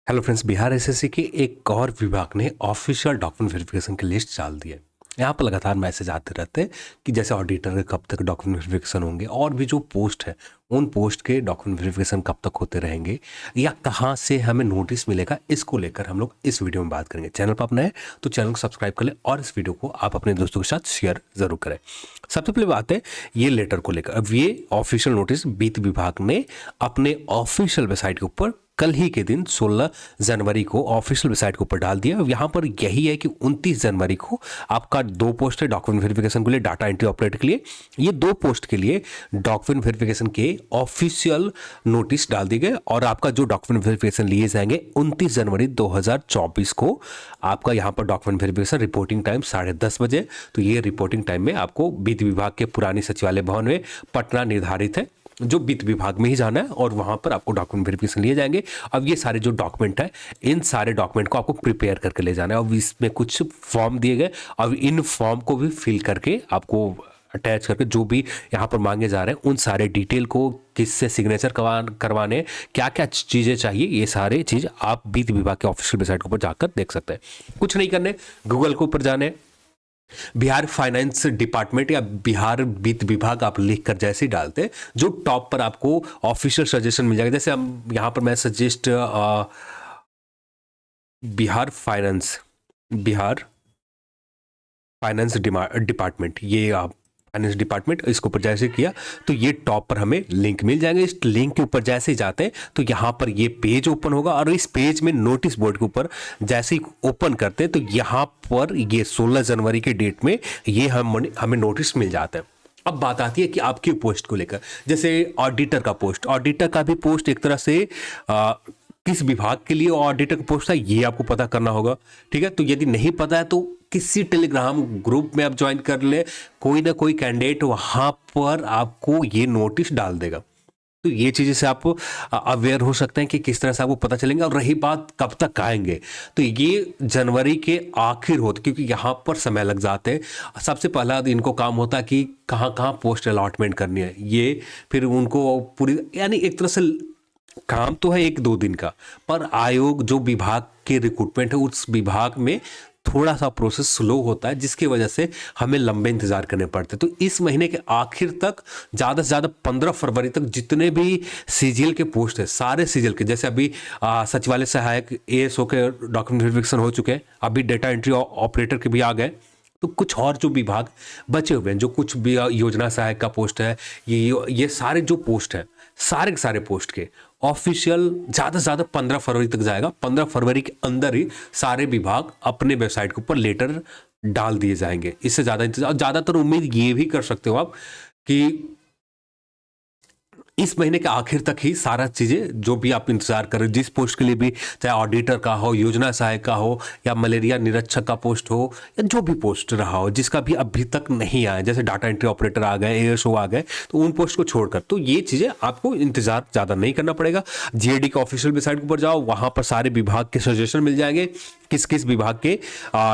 Hello friends, Bihar SSC के एक और विभाग ने ऑफिशियल डॉक्यूमेंट वेरिफिकेशन की लिस्ट डाल दी है। यहाँ पर लगातार मैसेज आते रहते हैं कि जैसे ऑडिटर के कब तक डॉक्यूमेंट वेरिफिकेशन होंगे और भी जो पोस्ट है उन पोस्ट के डॉक्यूमेंट वेरिफिकेशन कब तक होते रहेंगे या कहाँ से हमें नोटिस मिलेगा, इसको लेकर हम लोग इस वीडियो में बात करेंगे। चैनल पर अपना है तो चैनल को सब्सक्राइब कर ले और इस वीडियो को आप अपने दोस्तों के साथ शेयर जरूर करें। सबसे पहले बात है ये लेटर को लेकर। अब ये ऑफिशियल नोटिस वित्त विभाग ने अपने ऑफिशियल वेबसाइट के ऊपर कल ही के दिन 16 जनवरी को ऑफिशियल वेबसाइट के ऊपर डाल दिया। यहाँ पर यही है कि 29 जनवरी को आपका 2 पोस्ट है डॉक्यूमेंट वेरिफिकेशन के लिए, डाटा एंट्री ऑपरेटर के लिए। ये 2 पोस्ट के लिए डॉक्यूमेंट वेरिफिकेशन के ऑफिशियल नोटिस डाल दिए गए और आपका जो डॉक्यूमेंट वेरिफिकेशन लिए जाएंगे 29 जनवरी 2024 को आपका यहाँ पर डॉक्यूमेंट वेरिफिकेशन रिपोर्टिंग टाइम 10:30 बजे। तो ये रिपोर्टिंग टाइम में आपको वित्त विभाग के पुरानी सचिवालय भवन में पटना निर्धारित है, जो वित्त विभाग में ही जाना है और वहां पर आपको डॉक्यूमेंट वेरिफिकेशन लिए जाएंगे। अब ये सारे जो डॉक्यूमेंट है, इन सारे डॉक्यूमेंट को आपको प्रिपेयर करके ले जाना है। अब इसमें कुछ फॉर्म दिए गए, अब इन फॉर्म को भी फिल करके आपको अटैच करके जो भी यहाँ पर मांगे जा रहे हैं उन सारे डिटेल को, किससे सिग्नेचर करवाने, क्या क्या चीज़ें चाहिए, ये सारे चीज़ आप वित्त विभाग के ऑफिशियल वेबसाइट के ऊपर जाकर देख सकते हैं। कुछ नहीं करने, गूगल के ऊपर जाने, बिहार फाइनेंस डिपार्टमेंट या बिहार वित्त विभाग आप लिख कर जैसे ही डालते जो टॉप पर आपको ऑफिशियल सजेशन मिल जाएगा। जैसे हम यहाँ पर मैं सजेस्ट बिहार फाइनेंस डिपार्टमेंट, ये आप फाइनेंस डिपार्टमेंट इसके ऊपर जैसे किया तो ये टॉप पर हमें लिंक मिल जाएंगे। इस लिंक के ऊपर जैसे ही जाते हैं तो यहाँ पर ये पेज ओपन होगा और इस पेज में नोटिस बोर्ड के ऊपर जैसे ही ओपन करते हैं तो यहाँ पर ये 16 जनवरी के डेट में ये हमें नोटिस मिल जाता है। अब बात आती है कि आपकी पोस्ट को लेकर, जैसे ऑडिटर का पोस्ट, ऑडिटर का भी पोस्ट एक तरह से किस विभाग के लिए ऑडिटर का पोस्ट है ये आपको पता करना होगा। ठीक है, तो यदि नहीं पता है तो किसी टेलीग्राम ग्रुप में आप ज्वाइन कर ले, कोई ना कोई कैंडिडेट वहां पर आपको ये नोटिस डाल देगा। तो ये चीज़ें से आप अवेयर हो सकते हैं कि किस तरह से आपको पता चलेंगे। और रही बात कब तक आएंगे, तो ये जनवरी के आखिर होते, क्योंकि यहाँ पर समय लग जाते हैं। सबसे पहला इनको काम होता है कि कहाँ कहाँ पोस्ट अलॉटमेंट करनी है, ये फिर उनको पूरी, यानी एक तरह से काम तो है 1-2 दिन का, पर आयोग जो विभाग के रिक्रूटमेंट है उस विभाग में थोड़ा सा प्रोसेस स्लो होता है, जिसकी वजह से हमें लंबे इंतजार करने पड़ते हैं। तो इस महीने के आखिर तक ज़्यादा से ज़्यादा 15 फरवरी तक जितने भी सीजीएल के पोस्ट है, सारे सीजीएल के, जैसे अभी सचिवालय सहायक एएसओ के डॉक्यूमेंट वेरिफिकेशन हो चुके हैं, अभी डेटा एंट्री ऑपरेटर के भी आ गए। तो कुछ और जो विभाग बचे हुए हैं, जो कुछ भी योजना सहायक का पोस्ट है, ये सारे जो पोस्ट है, सारे के सारे पोस्ट के ऑफिशियल ज़्यादा से ज़्यादा 15 फरवरी तक जाएगा। 15 फरवरी के अंदर ही सारे विभाग अपने वेबसाइट के ऊपर लेटर डाल दिए जाएंगे। इससे ज़्यादा इंतजार, ज़्यादातर उम्मीद ये भी कर सकते हो आप कि इस महीने के आखिर तक ही सारा चीज़ें जो भी आप इंतजार कर रहे हो, जिस पोस्ट के लिए भी, चाहे ऑडिटर का हो, योजना सहायक का हो, या मलेरिया निरीक्षक का पोस्ट हो, या जो भी पोस्ट रहा हो जिसका भी अभी तक नहीं आया, जैसे डाटा एंट्री ऑपरेटर आ गए, एएसओ आ गए, तो उन पोस्ट को छोड़कर तो ये चीज़ें आपको इंतजार ज़्यादा नहीं करना पड़ेगा। जीएडी के ऑफिशियल वेबसाइट के ऊपर जाओ, वहाँ पर सारे विभाग के सजेशन मिल जाएंगे, किस किस विभाग के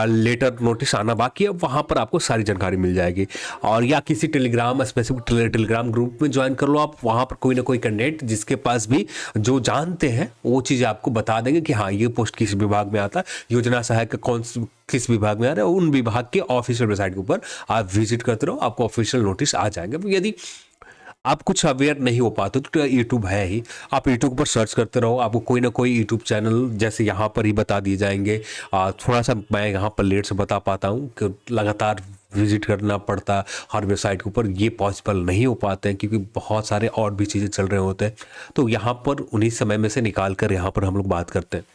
लेटर नोटिस आना बाकी है, वहाँ पर आपको सारी जानकारी मिल जाएगी। और या किसी टेलीग्राम स्पेसिफिक टेलीग्राम ग्रुप में ज्वाइन कर लो आप, वहाँ पर कोई ना कोई कैंडिडेट जिसके पास भी जो जानते हैं वो चीज़ें आपको बता देंगे कि हाँ ये पोस्ट किस विभाग में आता है, योजना सहायक किस विभाग में आ रहा है। उन विभाग के ऑफिशियल वेबसाइट के ऊपर आप विजिट करते रहो, आपको ऑफिशियल नोटिस आ जाएंगे। यदि आप कुछ अवेयर नहीं हो पाते तो यूट्यूब है ही, आप यूट्यूब पर सर्च करते रहो, आपको कोई ना कोई यूट्यूब चैनल जैसे यहाँ पर ही बता दिए जाएंगे। थोड़ा सा मैं यहाँ पर लेट से बता पाता हूँ कि लगातार विजिट करना पड़ता है हर वेबसाइट के ऊपर, ये पॉसिबल नहीं हो पाते हैं क्योंकि बहुत सारे और भी चीज़ें चल रहे होते हैं। तो यहाँ पर उन्हीं समय में से निकाल कर यहाँ पर हम लोग बात करते हैं।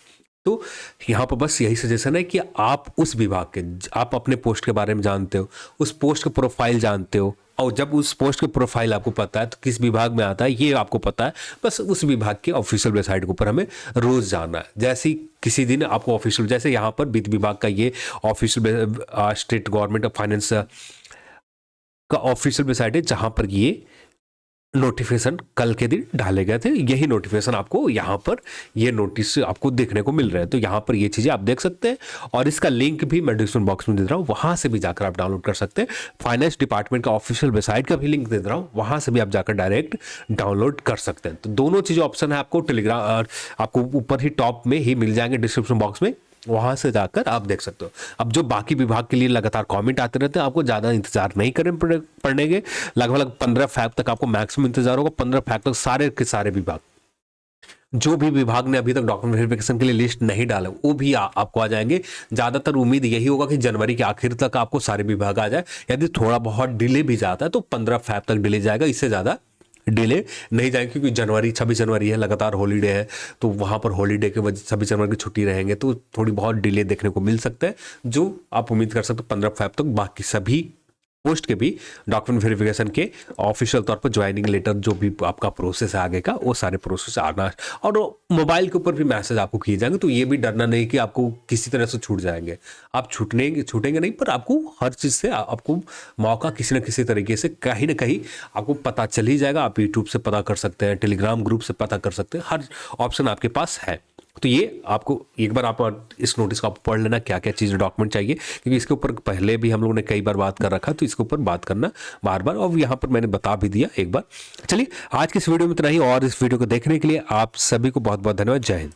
तो यहाँ पर बस यही सजेशन है कि आप उस विभाग के, आप अपने पोस्ट के बारे में जानते हो, उस पोस्ट का प्रोफाइल जानते हो, और जब उस पोस्ट के प्रोफाइल आपको पता है तो किस विभाग में आता है ये आपको पता है, बस उस विभाग के ऑफिशियल वेबसाइट के ऊपर हमें रोज़ जाना है। जैसे ही किसी दिन आपको ऑफिशियल, जैसे यहाँ पर वित्त विभाग का ये official state government of finance का ऑफिशियल वेबसाइट है, जहाँ पर ये नोटिफिकेशन कल के दिन डाले गए थे, यही नोटिफिकेशन आपको यहाँ पर ये नोटिस आपको देखने को मिल रहे हैं। तो यहाँ पर ये चीज़ें आप देख सकते हैं और इसका लिंक भी मैं डिस्क्रिप्शन बॉक्स में दे रहा हूँ, वहाँ से भी जाकर आप डाउनलोड कर सकते हैं। फाइनेंस डिपार्टमेंट का ऑफिशियल वेबसाइट का भी लिंक दे रहा हूँ, वहाँ से भी आप जाकर डायरेक्ट डाउनलोड कर सकते हैं। तो दोनों चीज़ें ऑप्शन है आपको टेलीग्राम, आपको ऊपर ही टॉप में ही मिल जाएंगे डिस्क्रिप्शन बॉक्स में, वहां से जाकर आप देख सकते हो। अब जो बाकी विभाग के लिए लगातार कमेंट आते रहते हैं, आपको ज़्यादा इंतजार नहीं करें पढ़ने के, लगभग 15 फैब तक आपको मैक्सिमम इंतजार होगा। 15 फैब तक सारे के सारे विभाग, जो भी विभाग ने अभी तक डॉक्यूमेंट वेरिफिकेशन के लिए लिस्ट नहीं डाला वो भी आपको आ जाएंगे। ज़्यादातर उम्मीद यही होगा कि जनवरी के आखिर तक आपको सारे विभाग आ जाए। यदि थोड़ा बहुत डिले भी जाता है तो 15 फैब तक डिले जाएगा, इससे ज़्यादा डिले नहीं जाएंगे, क्योंकि जनवरी 26 जनवरी है, लगातार हॉलीडे है, तो वहाँ पर हॉलीडे के वजह 26 जनवरी की छुट्टी रहेंगे, तो थोड़ी बहुत डिले देखने को मिल सकता है। जो आप उम्मीद कर सकते हो 15 फैब तक बाकी सभी पोस्ट के भी डॉक्यूमेंट वेरिफिकेशन के ऑफिशियल तौर पर ज्वाइनिंग लेटर जो भी आपका प्रोसेस है आगे का, वो सारे प्रोसेस आना, और मोबाइल के ऊपर भी मैसेज आपको किए जाएंगे। तो ये भी डरना नहीं कि आपको किसी तरह से छूट जाएंगे, आप छूटेंगे नहीं, पर आपको हर चीज़ से आपको मौका किसी न किसी तरीके से कहीं ना कहीं आपको पता चल ही जाएगा। आप यूट्यूब से पता कर सकते हैं, टेलीग्राम ग्रुप से पता कर सकते हैं, हर ऑप्शन आपके पास है। तो ये आपको एक बार आप इस नोटिस को आप पढ़ लेना, क्या क्या चीज़ डॉक्यूमेंट चाहिए, क्योंकि इसके ऊपर पहले भी हम लोगों ने कई बार बात कर रखा, तो इसके ऊपर बात करना बार बार, और यहाँ पर मैंने बता भी दिया एक बार। चलिए आज की इस वीडियो में इतना ही, और इस वीडियो को देखने के लिए आप सभी को बहुत बहुत धन्यवाद। जय हिंद।